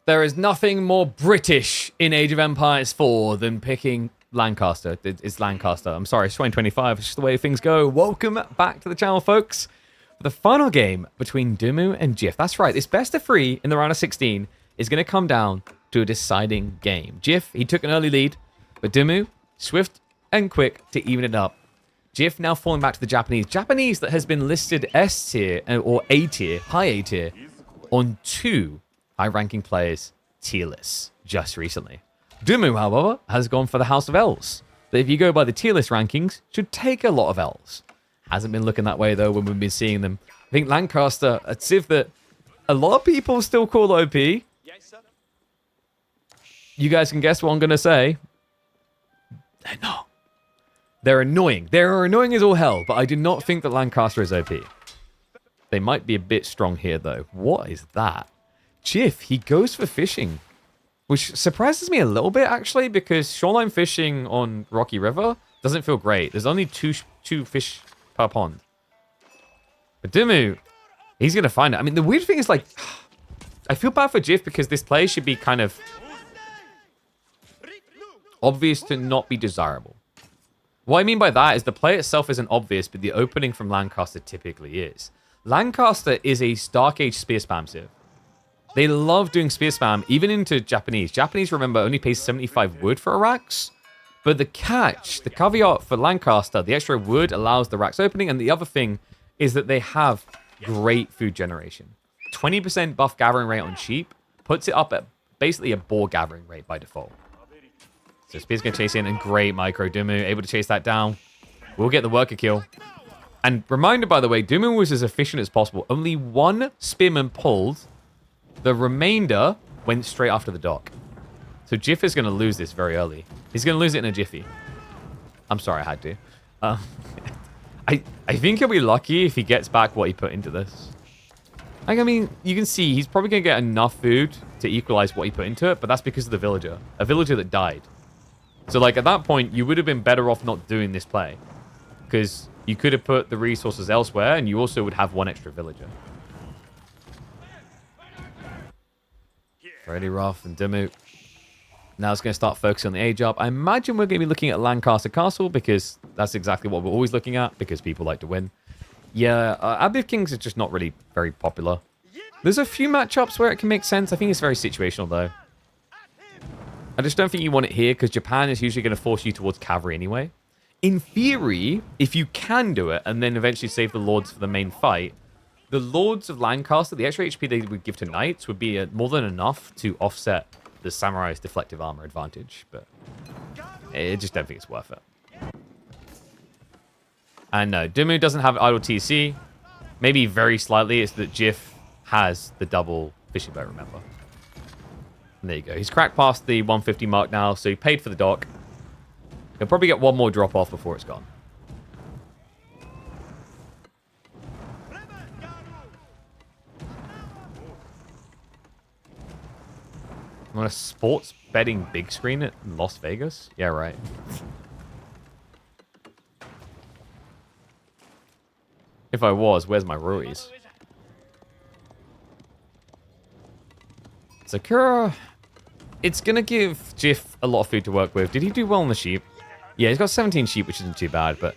There is nothing more British in Age of Empires 4 than picking Lancaster. It's Lancaster. I'm sorry, it's 2025. It's just the way things go. Welcome back to the channel, folks. For the final game between Dumu and Jif. That's right, this best of 3 in the round of 16 is going to come down to a deciding game. Jif, he took an early lead, but Dumu, swift and quick to even it up. Jif now falling back to the Japanese. Japanese that has been listed S tier or A tier, high A tier, on 2 high-ranking players tier-less just recently. Dumu, however, has gone for the House of L's. That if you go by the tier-list rankings, should take a lot of L's. Hasn't been looking that way, though, when we've been seeing them. I think Lancaster, a civ that a lot of people still call OP. You guys can guess what I'm going to say. They're not. They're annoying. They're annoying as all hell, but I do not think that Lancaster is OP. They might be a bit strong here, though. What is that? Jif, he goes for fishing, which surprises me a little bit, actually, because shoreline fishing on Rocky River doesn't feel great. There's only two fish per pond. But Dumu, he's going to find it. I mean, the weird thing is, like, I feel bad for Jif because this play should be kind of obvious to not be desirable. What I mean by that is the play itself isn't obvious, but the opening from Lancaster typically is. Lancaster is a Dark Age spear spam civ. They love doing spear spam, even into Japanese. Japanese, remember, only pays 75 wood for a Rax. But the catch, the caveat for Lancaster, the extra wood allows the Rax opening. And the other thing is that they have great food generation. 20% buff gathering rate on sheep puts it up at basically a boar gathering rate by default. So Spear's going to chase in, and great micro. Dumu able to chase that down. We'll get the worker kill. And reminder, by the way, Dumu was as efficient as possible. Only one spearman pulled. The remainder went straight after the dock. So Jif is going to lose this very early. He's going to lose it in a jiffy. I'm sorry, I had to. I think he'll be lucky if he gets back what he put into this. Like, I mean, you can see he's probably going to get enough food to equalize what he put into it, but that's because of the villager. A villager that died. So, like, at that point, you would have been better off not doing this play. Because you could have put the resources elsewhere, and you also would have one extra villager. Pretty rough, and Dumu now it's going to start focusing on the age up. I imagine we're going to be looking at Lancaster Castle, because that's exactly what we're always looking at, because people like to win. Yeah, Abbey of Kings is just not really very popular. There's a few matchups where it can make sense. I think it's very situational, though. I just don't think you want it here, because Japan is usually going to force you towards cavalry anyway. In theory, if you can do it, and then eventually save the lords for the main fight, the lords of Lancaster, the extra HP they would give to knights would be more than enough to offset the samurai's deflective armor advantage, but I just don't think it's worth it. And no, Dumu doesn't have idle TC. Maybe very slightly, it's that Jif has the double fishing boat, remember. And there you go. He's cracked past the 150 mark now, so he paid for the dock. He'll probably get one more drop off before it's gone. I'm on a sports betting big screen at Las Vegas? Yeah, right. If I was, where's my Ruiz? Sakura, it's going to give Jif a lot of food to work with. Did he do well on the sheep? Yeah, he's got 17 sheep, which isn't too bad, but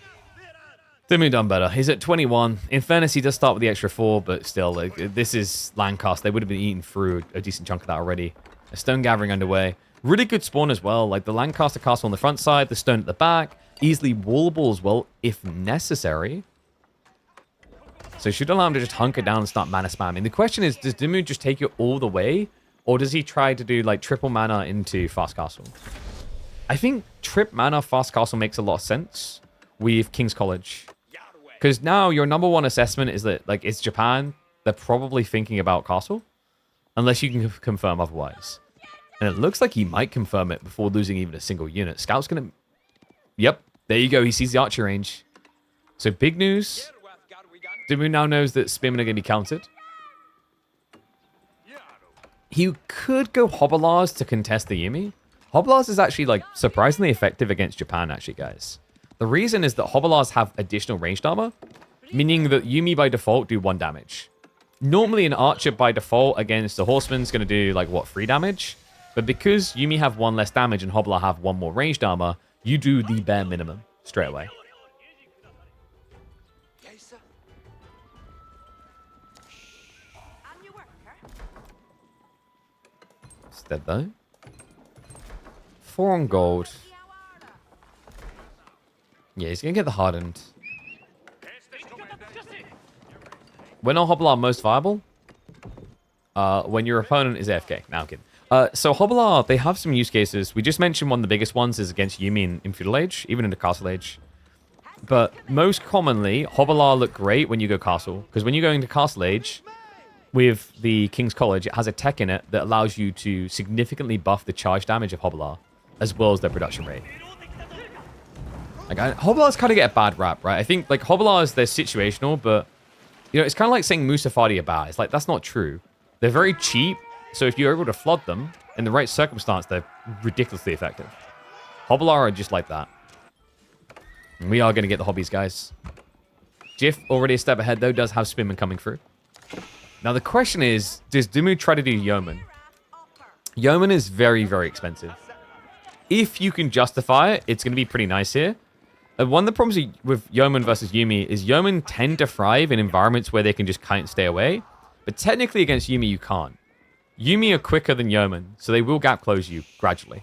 Dumu done better. He's at 21. In fairness, he does start with the extra 4, but still, like, this is Lancaster. They would have been eating through a decent chunk of that already. A stone gathering underway. Really good spawn as well. Like the Lancaster castle on the front side, the stone at the back. Easily wallable as well, if necessary. So should allow him to just hunker down and start mana spamming. The question is, does Dumu just take it all the way? Or does he try to do like triple mana into fast castle? I think trip mana fast castle makes a lot of sense with King's College. Because now your number one assessment is that, like, it's Japan. They're probably thinking about castle. Unless you can confirm otherwise. And it looks like he might confirm it before losing even a single unit. Scout's going to... Yep, there you go. He sees the archer range. So big news. Dumu now knows that spearmen are going to be counted. He could go Hobblars to contest the Yumi. Hobblars is actually, like, surprisingly effective against Japan, actually, guys. The reason is that Hobblars have additional ranged armor, meaning that Yumi by default do 1 damage. Normally an archer by default against a horseman is going to do like what, 3 damage? But because Yumi have 1 less damage and Hobbler have 1 more ranged armor, you do the bare minimum straight away. It's dead though. 4 on gold. Yeah, he's going to get the hardened. When are Hobbler most viable? When your opponent is AFK. Now I'm kidding. So Hobbler, they have some use cases. We just mentioned one of the biggest ones is against Yumi in Feudal Age, even in the Castle Age. But most commonly, Hobbler look great when you go Castle. Because when you go into Castle Age, with the King's College, it has a tech in it that allows you to significantly buff the charge damage of Hobbler, as well as their production rate. Like, Hobblars kind of get a bad rap, right? I think, like, Hobblars, they're situational, but, you know, it's kind of like saying Musafadi are bad. It's like, that's not true. They're very cheap, so if you're able to flood them, in the right circumstance, they're ridiculously effective. Hobblar are just like that. And we are going to get the hobbies, guys. Jiff, already a step ahead, though, does have Spinman coming through. Now, the question is, does Dumu try to do Yeoman? Yeoman is very, very expensive. If you can justify it, it's going to be pretty nice here. One of the problems with Yeoman versus Yumi is Yeoman tend to thrive in environments where they can just kind of stay away. But technically against Yumi, you can't. Yumi are quicker than Yeoman, so they will gap close you gradually.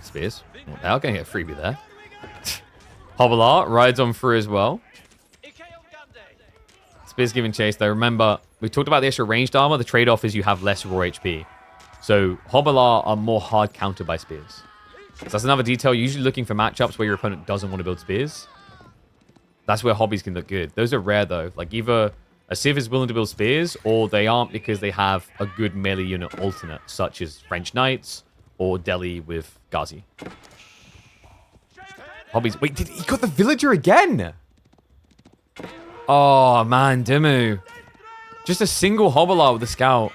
Spears. Well, they are going to get a freebie there. Hobbler rides on through as well. Spears giving chase, though. Remember, we talked about the extra ranged armor. The trade-off is you have less raw HP. So Hobbler are more hard countered by Spears. So that's another detail. You're usually looking for matchups where your opponent doesn't want to build Spears. That's where hobbies can look good. Those are rare, though. Like, either a Civ is willing to build Spears, or they aren't because they have a good melee unit alternate, such as French Knights or Delhi with Ghazi. Hobbies. Wait, he got the villager again? Oh, man, Dimu. Just a single Hobbler with a scout.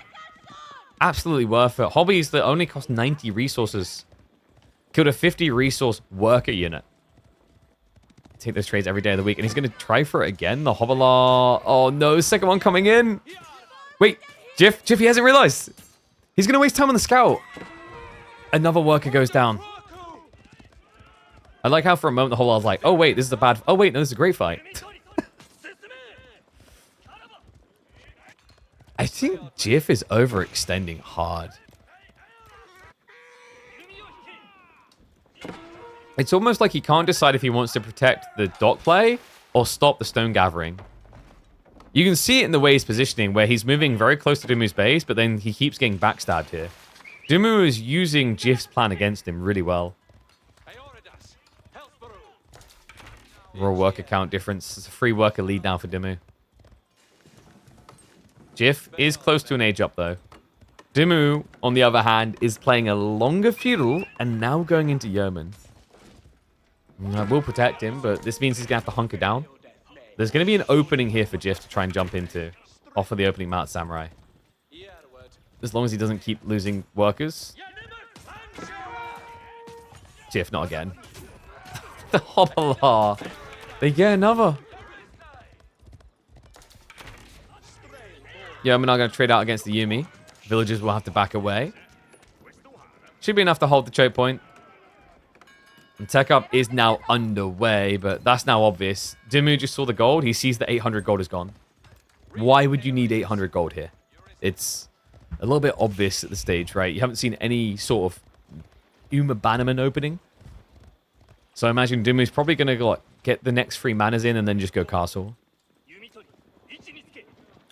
Absolutely worth it. Hobbies that only cost 90 resources. Killed a 50 resource worker unit. Take those trades every day of the week. And he's going to try for it again. The Hobbler. Oh, no. Second one coming in. Wait. Jiff, he hasn't realized. He's going to waste time on the scout. Another worker goes down. I like how for a moment the Hobbler's like, oh, wait, this is a bad... Oh, wait, no, this is a great fight. I think Jiff is overextending hard. It's almost like he can't decide if he wants to protect the dock play or stop the stone gathering. You can see it in the way he's positioning, where he's moving very close to Dumu's base, but then he keeps getting backstabbed here. Dumu is using Jiff's plan against him really well. Raw worker count difference. It's a free worker lead now for Dumu. Jiff is close to an age up, though. Dumu, on the other hand, is playing a longer feudal and now going into Yeoman. I will protect him, but this means he's going to have to hunker down. There's going to be an opening here for Jiff to try and jump into. Off of the opening Mount Samurai. As long as he doesn't keep losing workers. Jiff, not again. The Hobbler. They get another. Yeah, I'm not going to trade out against the Yumi. Villagers will have to back away. Should be enough to hold the choke point. And tech up is now underway, but that's now obvious. Dimu just saw the gold. He sees that 800 gold is gone. Why would you need 800 gold here? It's a little bit obvious at the stage, right? You haven't seen any sort of Uma Bannerman opening. So I imagine Dimu's probably going to like, get the next 3 manas in and then just go castle.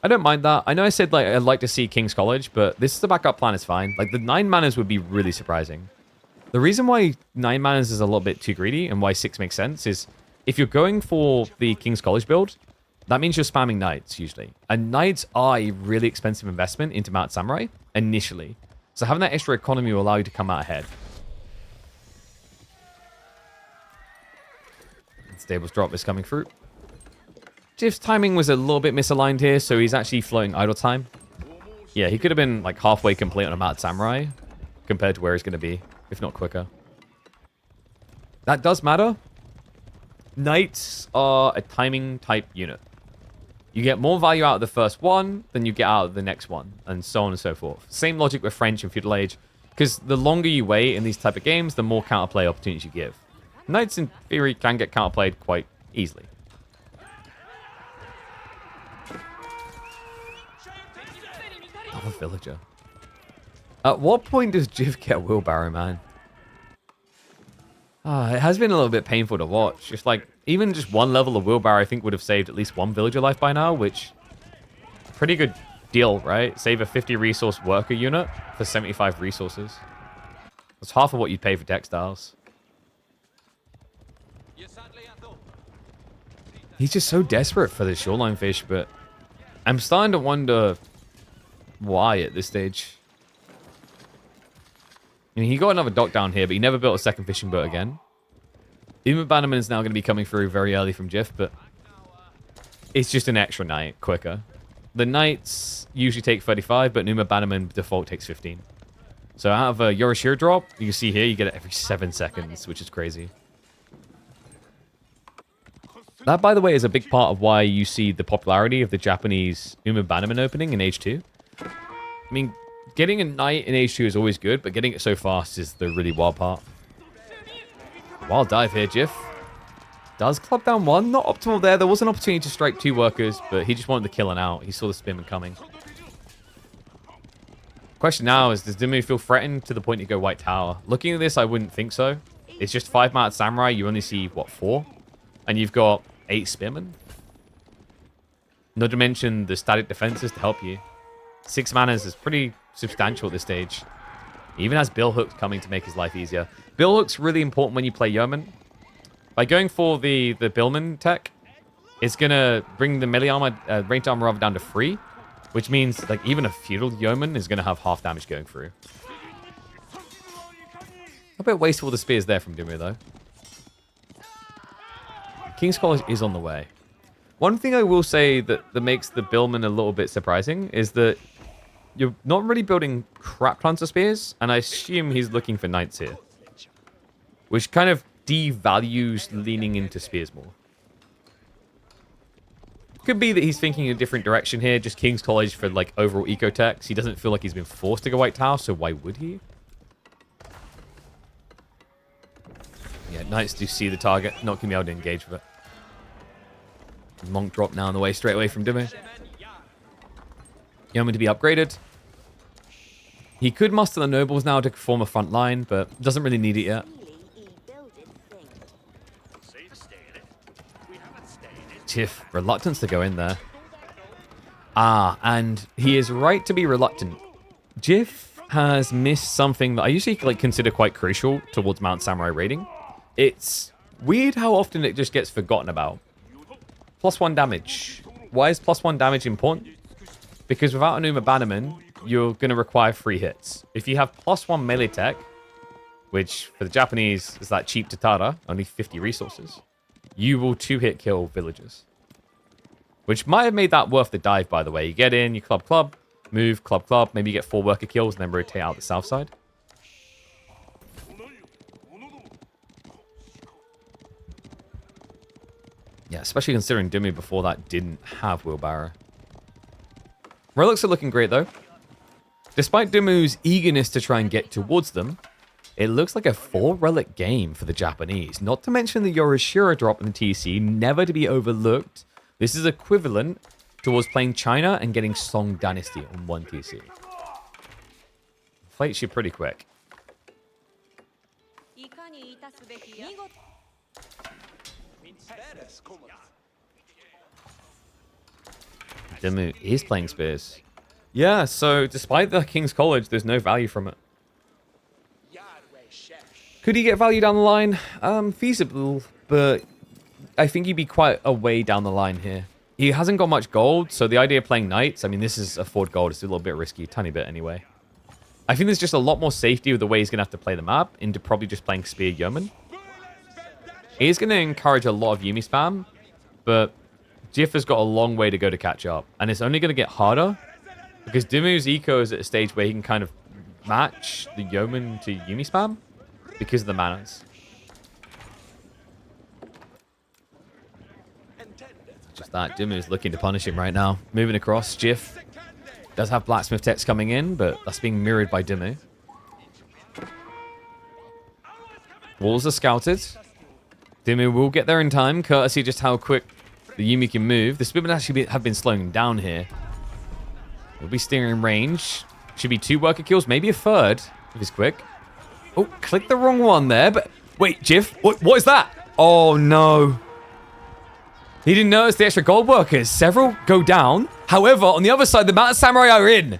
I don't mind that. I know I said like I'd like to see King's College, but this is the backup plan is fine. Like the 9 manas would be really surprising. The reason why 9 manas is a little bit too greedy and why 6 makes sense is if you're going for the King's College build, that means you're spamming Knights usually. And Knights are a really expensive investment into Mount Samurai initially. So having that extra economy will allow you to come out ahead. Stables drop is coming through. Jiff's timing was a little bit misaligned here, so he's actually floating idle time. Yeah, he could have been like halfway complete on a Mount Samurai compared to where he's going to be, if not quicker. That does matter. Knights are a timing type unit. You get more value out of the first one than you get out of the next one, and so on and so forth. Same logic with French and Feudal Age, because the longer you wait in these type of games, the more counterplay opportunities you give. Knights, in theory, can get counterplayed quite easily. Oh, a villager. At what point does Jiv get wheelbarrow, man? It has been a little bit painful to watch. Just like, even just one level of wheelbarrow, I think would have saved at least one villager life by now, which, pretty good deal, right? Save a 50 resource worker unit for 75 resources. That's half of what you'd pay for textiles. He's just so desperate for the shoreline fish, but I'm starting to wonder why at this stage. I mean, he got another dock down here, but he never built a second fishing boat again. Even Abandonment is now going to be coming through very early from Jiff, but it's just an extra night, quicker. The nights usually take 35, but Numa Abandonment default takes 15. So out of a Yorishiro drop, you can see here, you get it every 7 seconds, which is crazy. That, by the way, is a big part of why you see the popularity of the Japanese Numa Abandonment opening in Age 2. I mean, getting a knight in Age 2 is always good, but getting it so fast is the really wild part. Wild dive here, Jiff. Does club down one. Not optimal there. There was an opportunity to strike 2 workers, but he just wanted the kill and out. He saw the spearman coming. Question now is, does Dimmu feel threatened to the point to go White Tower? Looking at this, I wouldn't think so. It's just 5-mounted samurai. You only see, what, 4? And you've got 8 spearmen. Not to mention the static defenses to help you. 6 manas is pretty substantial at this stage. He even has bill hooks coming to make his life easier. Bill hooks really important when you play yeoman. By going for the billman tech, it's gonna bring the melee armor, ranged armor rather down to 3, which means like even a feudal yeoman is gonna have half damage going through. A bit wasteful the spears there from Dimmu though. King's College is on the way. One thing I will say that makes the billman a little bit surprising is that you're not really building crap tons of spears, and I assume he's looking for knights here. Which kind of devalues leaning into spears more. Could be that he's thinking a different direction here, just King's College for like overall eco-techs. He doesn't feel like he's been forced to go White Tower, so why would he? Yeah, knights do see the target, not going to be able to engage with it. Monk drop now on the way, straight away from Dimmu. Yeoman to be upgraded. He could muster the nobles now to form a front line, but doesn't really need it yet. Tiff, reluctance to go in there. And he is right to be reluctant. Jiff has missed something that I usually like consider quite crucial towards Mount Samurai raiding. It's weird how often it just gets forgotten about. +1 damage. Why is +1 damage important? Because without a Numa Bannerman, you're going to require 3 hits. If you have +1 melee tech, which for the Japanese is that cheap Tatara, only 50 resources, you will 2-hit kill villagers. Which might have made that worth the dive, by the way. You get in, you club, move, club, maybe you get 4 worker kills and then rotate out the south side. Yeah, especially considering Dimmu before that didn't have wheelbarrow. Relics are looking great, though. Despite Dimmu's eagerness to try and get towards them, it looks like a 4-relic game for the Japanese. Not to mention the Yorishiro drop in the TC, never to be overlooked. This is equivalent towards playing China and getting Song Dynasty on 1 TC. Fights you pretty quick. Dimmu is playing spears. Yeah, so despite the King's College, there's no value from it. Could he get value down the line? Feasible, but I think he'd be quite a way down the line here. He hasn't got much gold, so the idea of playing knights, I mean, this is a 4 gold. It's a little bit risky, a tiny bit anyway. I think there's just a lot more safety with the way he's going to have to play the map into probably just playing spear yeoman. He's going to encourage a lot of Yumi spam, but Jiff has got a long way to go to catch up, and it's only going to get harder because Dimmu's eco is at a stage where he can kind of match the yeoman to Yumi spam because of the manas. Just that. Dimu's looking to punish him right now. Moving across. Jiff does have blacksmith techs coming in, but that's being mirrored by Dimu. Walls are scouted. Dimu will get there in time, courtesy just how quick the Yumi can move. The spearmen actually have been slowing down here. He'll be steering range. Should be 2 worker kills, maybe a third if he's quick. Oh, clicked the wrong one there, but wait, Jiff, what is that? Oh no. He didn't notice the extra gold workers. Several go down. However, on the other side, the Mountain Samurai are in.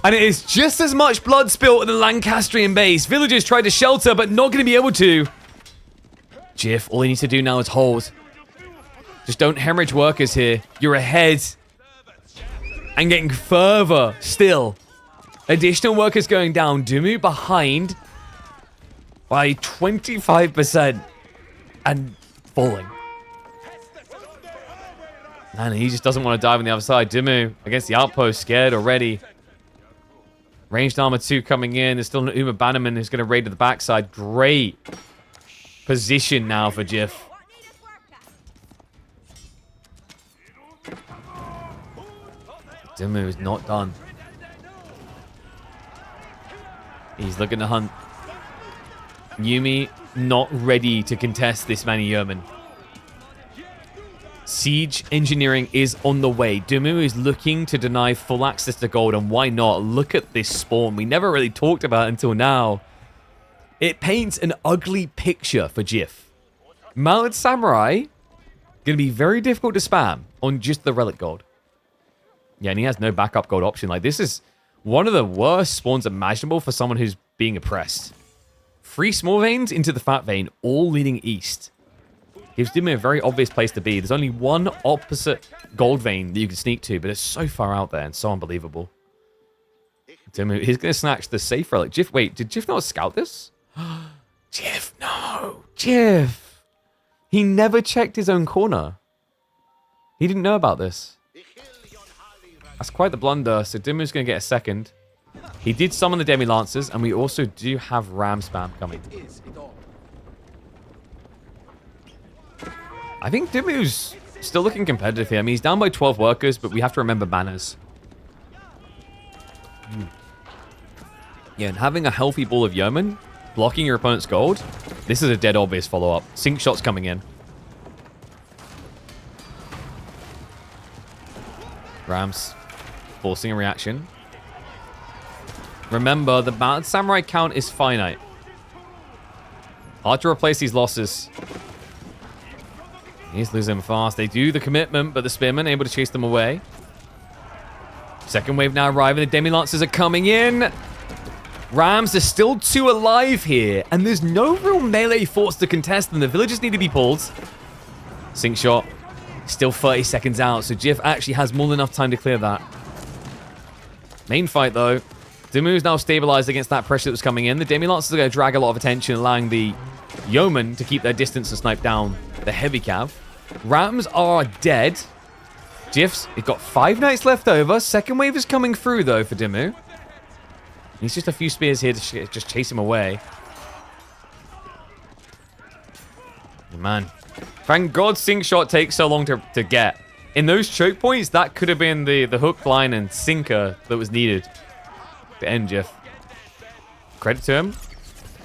And it is just as much blood spilt in the Lancastrian base. Villagers tried to shelter, but not going to be able to. Jiff, all he needs to do now is hold. Just don't hemorrhage workers here. You're ahead. And getting further still. Additional workers going down. Dimu behind by 25%. And falling. Man, he just doesn't want to dive on the other side. Dimu against the outpost, scared already. Ranged armor 2 coming in. There's still an Uma Bannerman who's going to raid to the backside. Great position now for Jiff. Dimu is not done. He's looking to hunt. Yumi not ready to contest this many yeomen. Siege engineering is on the way. Dimu is looking to deny full access to gold, and why not? Look at this spawn. We never really talked about it until now. It paints an ugly picture for Jiff. Mounted Samurai, going to be very difficult to spam on just the relic gold. Yeah, and he has no backup gold option. Like, this is one of the worst spawns imaginable for someone who's being oppressed. 3 small veins into the fat vein, all leading east. Gives Dimu a very obvious place to be. There's only one opposite gold vein that you can sneak to, but it's so far out there and so unbelievable. Dimu, he's going to snatch the safe relic. Jiff, wait, did Jiff not scout this? Jiff, no. Jiff. He never checked his own corner. He didn't know about this. That's quite the blunder, so Dimu's going to get a second. He did summon the Demi-Lancers, and we also do have Ram spam coming. I think Dimu's still looking competitive here. I mean, he's down by 12 workers, but we have to remember banners. Yeah, and having a healthy ball of yeomen, blocking your opponent's gold, this is a dead obvious follow-up. Sync shots coming in. Rams forcing a reaction. Remember, the Mounted Samurai count is finite. Hard to replace these losses. He's losing fast. They do the commitment, but the Spearmen able to chase them away. Second wave now arriving. The Demi-Lancers are coming in. Rams are still 2 alive here, and there's no real melee force to contest them. The villagers need to be pulled. Sync shot. Still 30 seconds out, so Jiff actually has more than enough time to clear that. Main fight, though. Dimu's now stabilized against that pressure that was coming in. The Demi-Lancers are going to drag a lot of attention, allowing the Yeomen to keep their distance and snipe down the heavy cav. Rams are dead. Jiff's, he's got 5 knights left over. Second wave is coming through, though, for Dimu. He's just a few spears here to just chase him away. Man. Thank God Sync Shot takes so long to get. In those choke points, that could have been the hook, line, and sinker that was needed to end Jiff. Credit to him.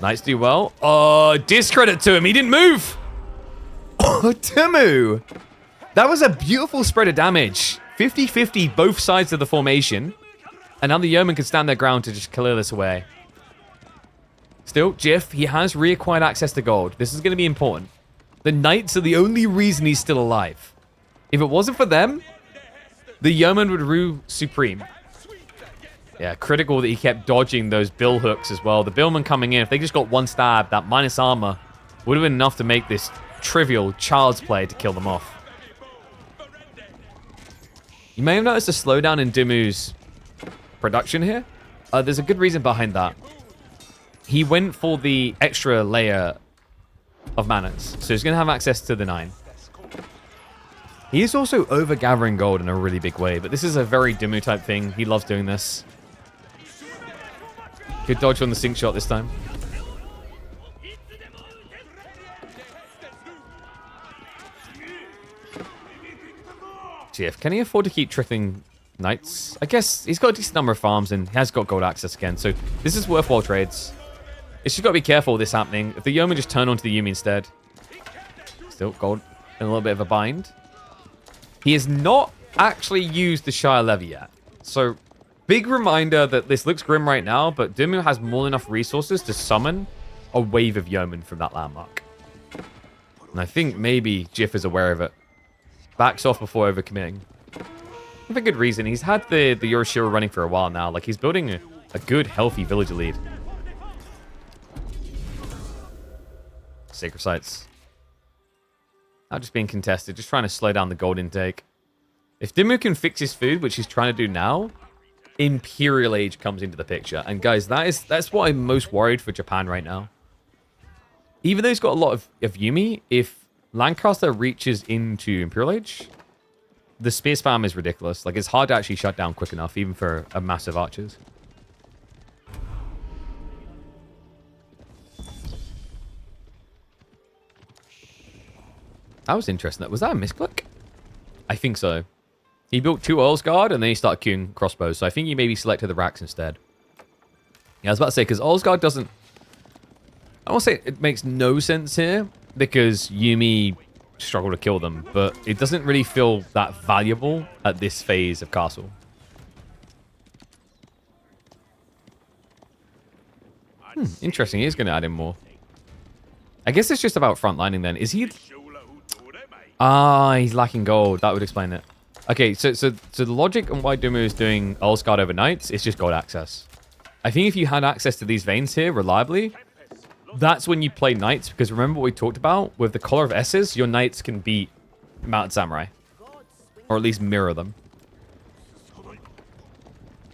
Knights do well. Oh, discredit to him. He didn't move. Oh, Dimu. That was a beautiful spread of damage. 50-50 both sides of the formation. And now the Yeoman can stand their ground to just clear this away. Still, Jiff, he has reacquired access to gold. This is going to be important. The Knights are the only reason he's still alive. If it wasn't for them, the Yeoman would rule supreme. Yeah, critical that he kept dodging those bill hooks as well. The billmen coming in, if they just got one stab, that minus armor would have been enough to make this trivial child's play to kill them off. You may have noticed a slowdown in Dimu's production here. There's a good reason behind that. He went for the extra layer of manners, so he's going to have access to the 9. He is also over-gathering gold in a really big way, but this is a very Dimu type thing. He loves doing this. Good dodge on the sync shot this time. GF, can he afford to keep trickling knights? I guess he's got a decent number of farms and he has got gold access again. So this is worthwhile trades. It's just got to be careful of this happening. If the yeoman just turn onto the Yuumi instead. Still gold in a little bit of a bind. He has not actually used the Shire Levy yet. So big reminder that this looks grim right now, but Dimu has more than enough resources to summon a wave of yeomen from that landmark. And I think maybe Jiff is aware of it. Backs off before overcommitting. For a good reason. He's had the Yorishiro running for a while now. Like, he's building a good, healthy villager lead. Sacred Sites. Not just being contested. Just trying to slow down the gold intake. If Dimu can fix his food, which he's trying to do now, Imperial Age comes into the picture. And guys, that's what I'm most worried for Japan right now. Even though he's got a lot of Yuumi, if Lancaster reaches into Imperial Age, the spear spam is ridiculous. Like, it's hard to actually shut down quick enough, even for a massive archers. That was interesting. Was that a misclick? I think so. He built 2 Oils Guard, and then he started queuing crossbows. So I think he maybe selected the racks instead. Yeah, I was about to say, because Oils Guard doesn't... I won't say it makes no sense here, because Yuumi struggle to kill them, but it doesn't really feel that valuable at this phase of Castle. Interesting. He is going to add in more. I guess it's just about frontlining then. Is he... Ah, he's lacking gold. That would explain it. Okay, so the logic on why Dumu is doing Ulsguard overnight is just gold access. I think if you had access to these veins here reliably, that's when you play knights, because remember what we talked about? With the Collar of S's, your knights can beat Mounted Samurai. Or at least mirror them. And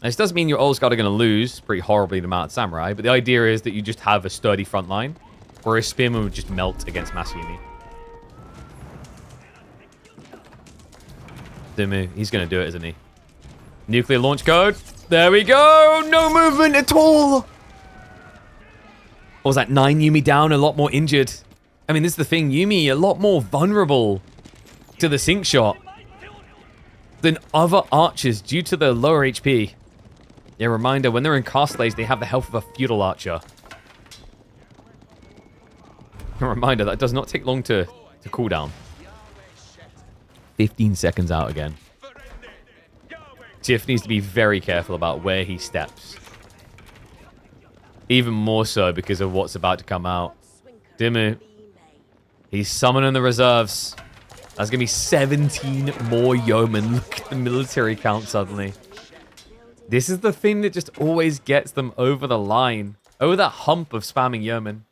this does mean your Ulsguard are going to lose pretty horribly to Mounted Samurai, but the idea is that you just have a sturdy front line, whereas Spearman would just melt against Masumi. Dumu, he's going to do it, isn't he? Nuclear launch code. There we go. No movement at all. What was that? 9 Yuumi down, a lot more injured. I mean, this is the thing. Yuumi, a lot more vulnerable to the sync shot than other archers due to their lower HP. Yeah, reminder, when they're in Castle Age, they have the health of a Feudal archer. A reminder, that does not take long to cool down. 15 seconds out again. Tiff needs to be very careful about where he steps. Even more so because of what's about to come out. Dimu. He's summoning the reserves. That's going to be 17 more yeomen. Look at the military count suddenly. This is the thing that just always gets them over the line. Over that hump of spamming yeomen.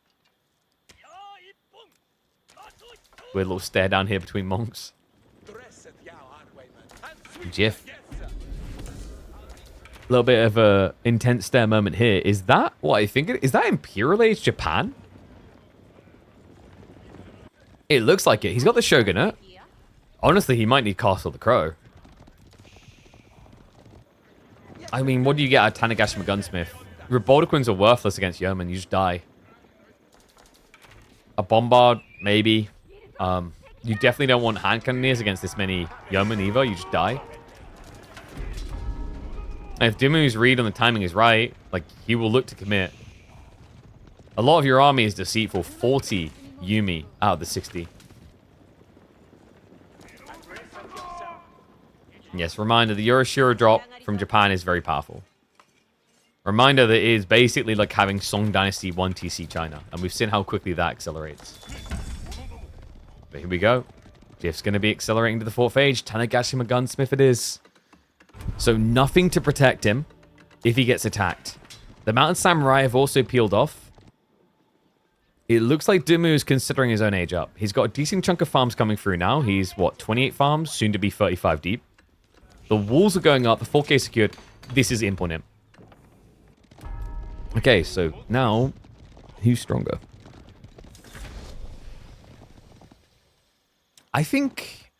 Weird little stare down here between monks. Jiff. A little bit of a intense stare moment here. Is that what I think? Is that Imperial Age Japan? It looks like it. He's got the Shogunate. Honestly, he might need Castle the Crow. I mean, what do you get out of Tanegashima Gunsmith? Reboldaquins are worthless against Yeoman. You just die. A Bombard, maybe. You definitely don't want hand cannoneers against this many Yeoman either. You just die. And if Dimu's read on the timing is right, like, he will look to commit. A lot of your army is deceitful. 40 Yuumi out of the 60. Yes, reminder, the Yorishiro drop from Japan is very powerful. Reminder that it is basically like having Song Dynasty 1 TC China. And we've seen how quickly that accelerates. But here we go. Jiff's going to be accelerating to the 4th age. Tanegashima Gunsmith it is. So nothing to protect him if he gets attacked. The Mounted Samurai have also peeled off. It looks like Dimu is considering his own age up. He's got a decent chunk of farms coming through now. He's, what, 28 farms? Soon to be 35 deep. The walls are going up. The 4K secured. This is imp on him. Okay, so now, who's stronger? I think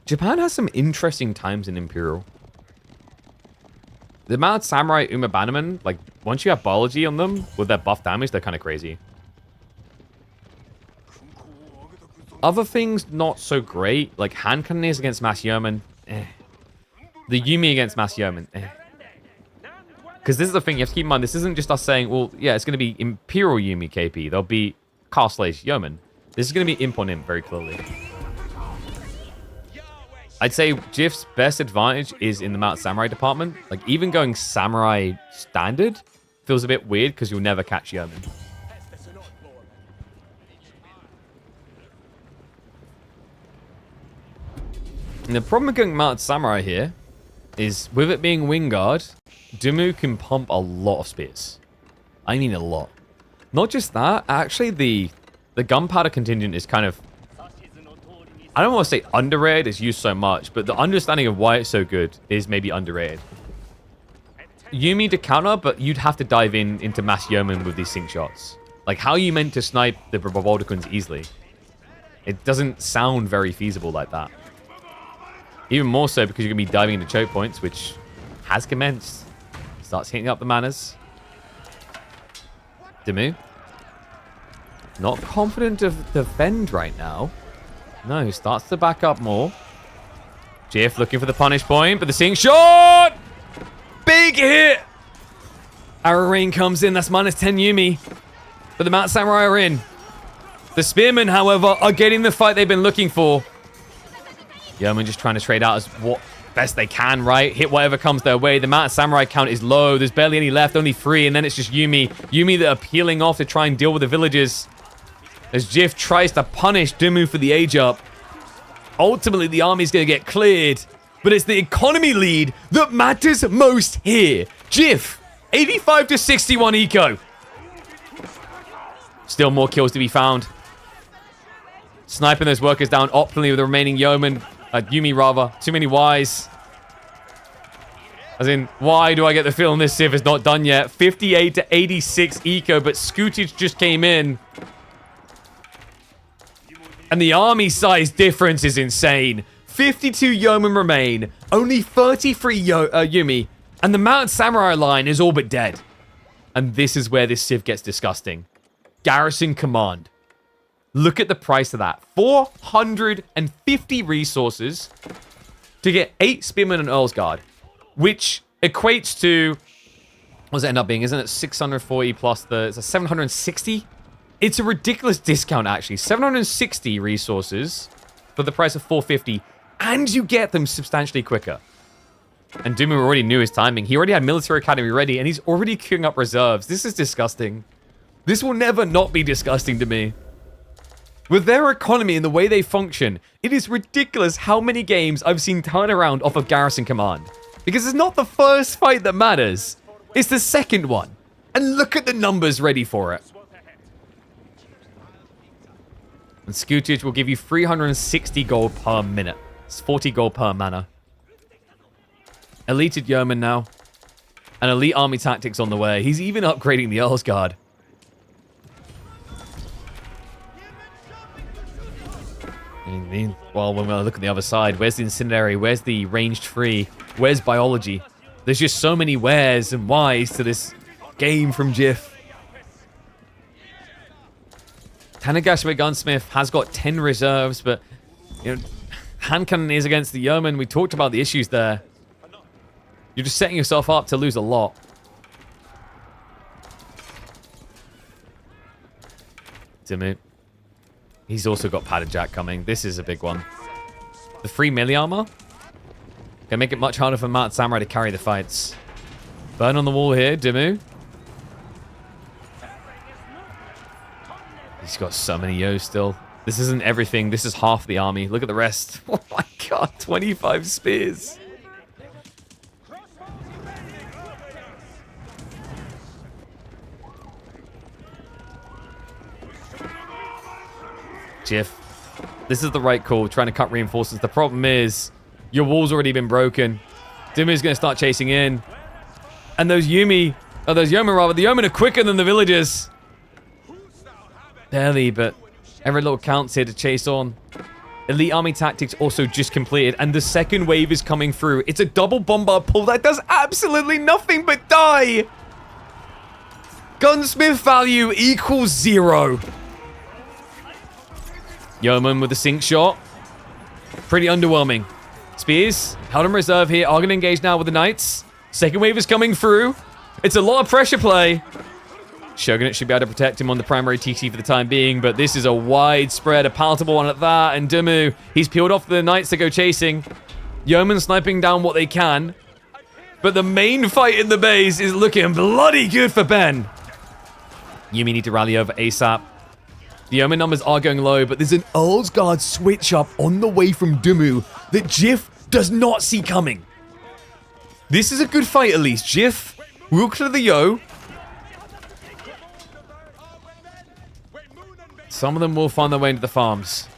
Japan has some interesting times in Imperial. The amount of Samurai Uma Bannerman, like, once you have biology on them with their buff damage, they're kind of crazy. Other things, not so great. Like hand cannoneers against mass yeomen. The Yuumi against mass yeomen. Because this is the thing, you have to keep in mind, this isn't just us saying, well, yeah, it's going to be Imperial Yuumi KP. There'll be Castle-Age yeomen. This is going to be imp on imp very clearly. I'd say Jiff's best advantage is in the Mount Samurai department. Like, even going Samurai standard feels a bit weird because you'll never catch yeomen. And the problem with going Mount Samurai here is, with it being Wingguard, Dumu can pump a lot of spears. I mean a lot. Not just that, actually the gunpowder contingent is kind of... I don't want to say underrated, it's used so much, but the understanding of why it's so good is maybe underrated. Yuumi to counter, but you'd have to dive into mass yeoman with these sync shots. Like, how are you meant to snipe the Baldacons easily? It doesn't sound very feasible like that. Even more so because you're going to be diving into choke points, which has commenced. Starts hitting up the manners. Dumu. Not confident of defend right now. No, starts to back up more. Jiff looking for the punish point, but the sync shot! Big hit! Arrow Rain comes in, that's minus 10 Yuumi. But the Mount Samurai are in. The Spearmen, however, are getting the fight they've been looking for. Yeoman just trying to trade out as what best they can, right? Hit whatever comes their way. The Mount Samurai count is low. There's barely any left, only 3, and then it's just Yuumi. Yuumi that are peeling off to try and deal with the villagers. As Jiff tries to punish Dumu for the age up. Ultimately, the army's going to get cleared, but it's the economy lead that matters most here. Jiff, 85 to 61 eco. Still more kills to be found. Sniping those workers down optimally with the remaining yeomen. Yuumi, rather. Too many Ys. As in, why do I get the feeling this Civ is not done yet? 58 to 86 eco, but Scootage just came in. And the army size difference is insane. 52 yeomen remain. Only 33 Yuumi. And the Mount Samurai line is all but dead. And this is where this Civ gets disgusting. Garrison Command. Look at the price of that. 450 resources to get 8 Spearmen and Earl's Guard, which equates to, what does it end up being? Isn't it 640 plus it's a 760? It's a ridiculous discount, actually. 760 resources for the price of 450, and you get them substantially quicker. And Dumu already knew his timing. He already had Military Academy ready, and he's already queuing up reserves. This is disgusting. This will never not be disgusting to me. With their economy and the way they function, it is ridiculous how many games I've seen turn around off of Garrison Command. Because it's not the first fight that matters. It's the second one. And look at the numbers ready for it. And Scootage will give you 360 gold per minute. It's 40 gold per mana. Elite Yeoman now. And elite army tactics on the way. He's even upgrading the Earl's Guard. Well, when we look at the other side, where's the Incendiary? Where's the ranged free? Where's Biology? There's just so many wheres and whys to this game from Jiff. Tanagashima Gunsmith has got 10 reserves, but you know, hand cannon is against the Yeoman. We talked about the issues there. You're just setting yourself up to lose a lot. Dimmu. He's also got Padded Jack coming. This is a big one. The free melee armor can make it much harder for Mount Samurai to carry the fights. Burn on the wall here, Dimmu. He's got so many Yos still. This isn't everything. This is half the army. Look at the rest. Oh my god, 25 spears. Jiff, this is the right call, trying to cut reinforcements. The problem is, your wall's already been broken. Dimmu's going to start chasing in. And those Yeomen rather, the Yeomen are quicker than the villagers. Barely, but every little counts here to chase on. Elite Army Tactics also just completed, and the second wave is coming through. It's a double bombard pull that does absolutely nothing but die. Gunsmith value equals 0. Yeoman with the sink shot. Pretty underwhelming. Spears, held in reserve here, are going to engage now with the Knights. Second wave is coming through. It's a lot of pressure play. Shogunate should be able to protect him on the primary TC for the time being, but this is a widespread, a palatable one at that, and Dumu, he's peeled off the Knights to go chasing. Yeoman sniping down what they can. But the main fight in the base is looking bloody good for Ben. Yumi need to rally over ASAP. The Yeoman numbers are going low, but there's an Earl's Guard switch up on the way from Dumu that Jiff does not see coming. This is a good fight at least. Jiff will clear the Yo. Some of them will find their way into the farms.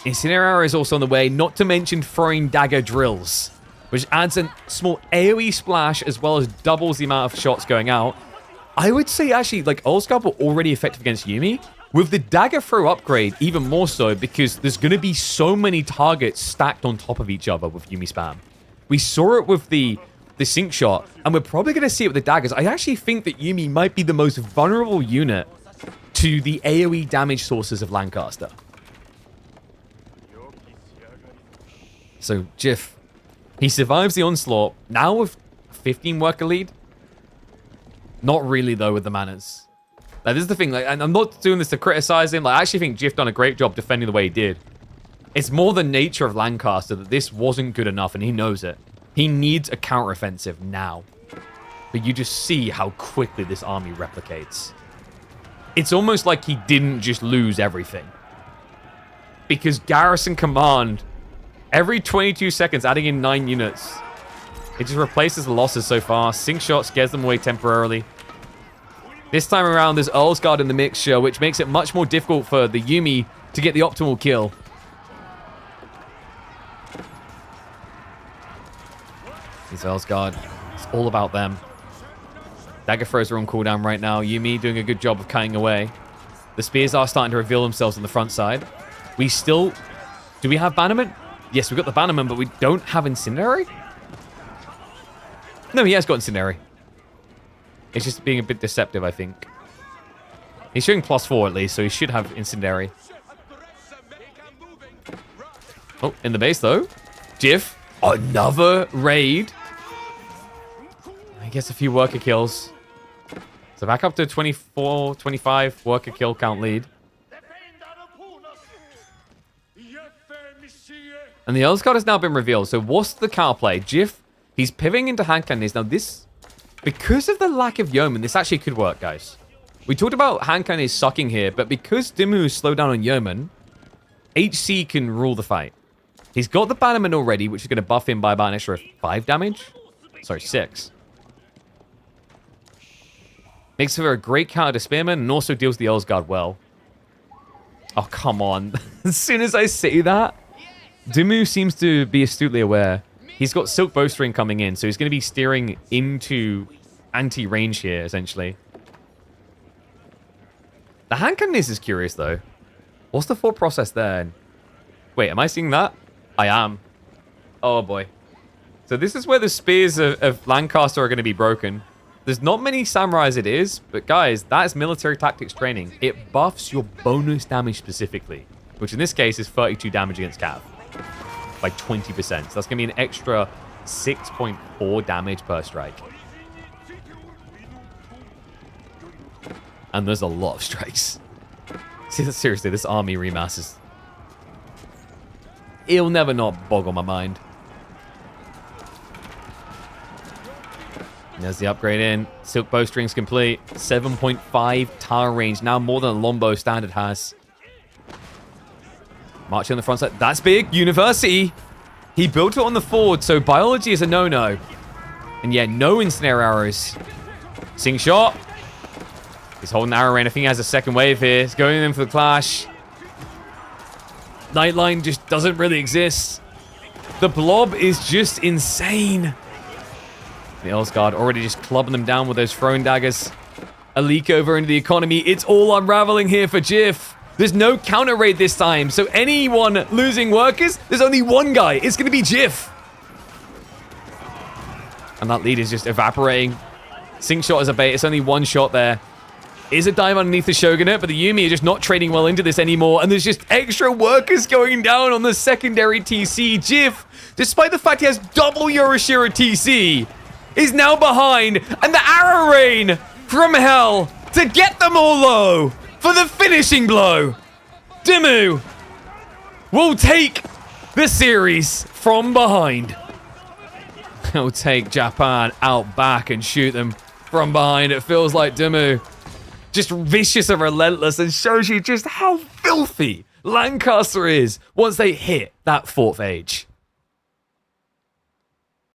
Incinerar is also on the way, not to mention throwing dagger drills, which adds a small AoE splash as well as doubles the amount of shots going out. I would say actually, like, Ulsguard were already effective against Yumi. With the dagger throw upgrade, even more so, because there's going to be so many targets stacked on top of each other with Yumi spam. We saw it with the sink shot, and we're probably going to see it with the daggers. I actually think that Yumi might be the most vulnerable unit to the AoE damage sources of Lancaster. So, Jiff, he survives the onslaught, now with 15 worker lead. Not really, though, with the manners. Like, this is the thing, like, and I'm not doing this to criticize him. Like, I actually think Jiff done a great job defending the way he did. It's more the nature of Lancaster that this wasn't good enough, and he knows it. He needs a counteroffensive now. But you just see how quickly this army replicates. It's almost like he didn't just lose everything. Because Garrison Command, every 22 seconds, adding in 9 units. It just replaces the losses so far. Sink shot scares them away temporarily. This time around, there's Earl's Guard in the mixture, which makes it much more difficult for the Yumi to get the optimal kill. These Earl's Guard, it's all about them. Dagger throws are on cooldown right now. Yumi doing a good job of cutting away. The spears are starting to reveal themselves on the front side. We still... Do we have Bannerman? Yes, we've got the Bannerman, but we don't have Incendiary? No, he has got Incendiary. It's just being a bit deceptive, I think. He's showing +4 at least, so he should have Incendiary. Oh, in the base, though. Jiff, another raid. He gets a few worker kills. So back up to 24, 25 worker kill count lead. And the Earl's Guard has now been revealed. So what's the counterplay? Jiff, he's pivoting into hand cannons. Now this... Because of the lack of Yeoman, this actually could work, guys. We talked about hand cannons sucking here, but because Dimmu is slowed down on Yeoman, HC can rule the fight. He's got the Bannerman already, which is going to buff him by about an extra 5 damage. Sorry, 6. Makes for a great counter to Spearman and also deals the Earl's Guard well. Oh, come on. As soon as I say that, Dimmu seems to be astutely aware. He's got Silk Bowstring coming in, so he's going to be steering into anti-range here, essentially. The hand cannon is curious, though. What's the thought process there? Wait, am I seeing that? I am. Oh, boy. So this is where the spears of Lancaster are going to be broken. There's not many samurais it is, but guys, that is military tactics training. It buffs your bonus damage specifically, which in this case is 32 damage against Cav. By 20%. So that's going to be an extra 6.4 damage per strike. And there's a lot of strikes. See, seriously, this army remass is... It'll never not boggle my mind. There's the upgrade in. Silk Bowstring's complete. 7.5 tower range. Now more than a Longbow standard has. Marching on the front side. That's big. University. He built it on the forward, so biology is a no-no. And yeah, no incendiary arrows. Sing shot. He's holding arrow rain. I think he has a second wave here. He's going in for the clash. Nightline just doesn't really exist. The blob is just insane. The Earl's Guard already just clubbing them down with those throwing daggers. A leak over into the economy. It's all unraveling here for Jiff. There's no counter raid this time, so anyone losing workers, there's only one guy. It's going to be Jiff. And that lead is just evaporating. Sink shot is a bait. It's only one shot there. is a dive underneath the Shogunate, but the Yuumi are just not trading well into this anymore, and there's just extra workers going down on the secondary TC. Jif, despite the fact he has double Yorishiro TC, is now behind, and the arrow rain from hell to get them all low for the finishing blow. Dimmu will take the series from behind. He'll take Japan out back and shoot them from behind. It feels like Dimmu just vicious and relentless, and shows you just how filthy Lancaster is once they hit that 4th age.